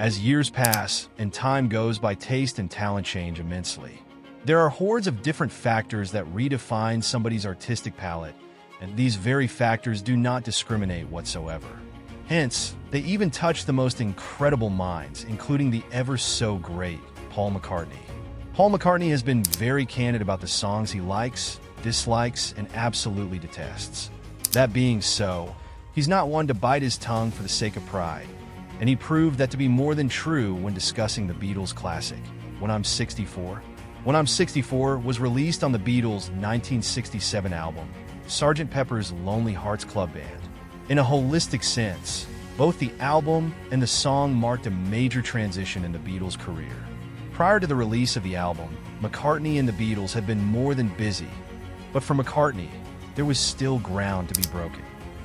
As years pass and time goes by, taste and talent change immensely. There are hordes of different factors that redefine somebody's artistic palette, and these very factors do not discriminate whatsoever. Hence, they even touch the most incredible minds, including the ever-so-great Paul McCartney. Paul McCartney has been very candid about the songs he likes, dislikes, and absolutely detests. That being so, he's not one to bite his tongue for the sake of pride, and he proved that to be more than true when discussing the Beatles' classic, When I'm 64. When I'm 64 was released on the Beatles' 1967 album, Sgt. Pepper's Lonely Hearts Club Band. In a holistic sense, both the album and the song marked a major transition in the Beatles' career. Prior to the release of the album, McCartney and the Beatles had been more than busy, but for McCartney, there was still ground to be broken.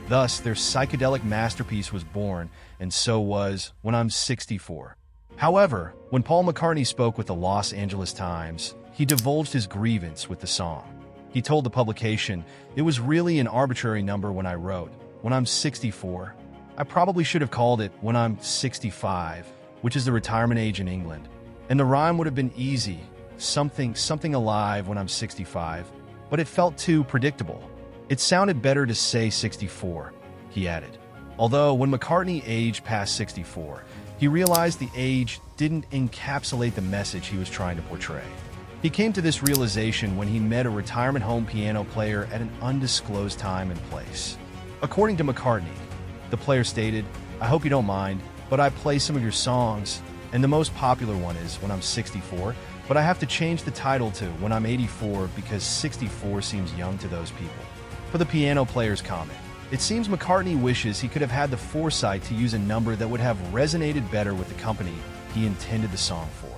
Thus, their psychedelic masterpiece was born, and so was When I'm 64. However, when Paul McCartney spoke with the Los Angeles Times, he divulged his grievance with the song. He told the publication, "It was really an arbitrary number when I wrote, When I'm 64. I probably should have called it When I'm 65, which is the retirement age in England. And the rhyme would have been easy, something alive when I'm 65, but it felt too predictable. It sounded better to say 64, he added. Although when McCartney aged past 64, he realized the age didn't encapsulate the message he was trying to portray. He came to this realization when he met a retirement home piano player at an undisclosed time and place. According to McCartney, the player stated, "I hope you don't mind, but I play some of your songs, and the most popular one is When I'm 64, but I have to change the title to When I'm 84 because 64 seems young to those people." For the piano player's comment, it seems McCartney wishes he could have had the foresight to use a number that would have resonated better with the company he intended the song for.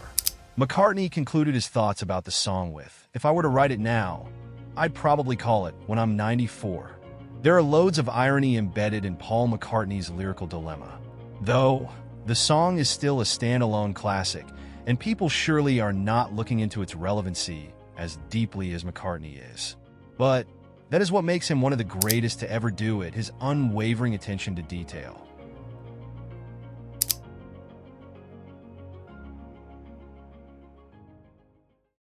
McCartney concluded his thoughts about the song with, "If I were to write it now, I'd probably call it When I'm 94. There are loads of irony embedded in Paul McCartney's lyrical dilemma. Though, the song is still a standalone classic, and people surely are not looking into its relevancy as deeply as McCartney is. But that is what makes him one of the greatest to ever do it, his unwavering attention to detail.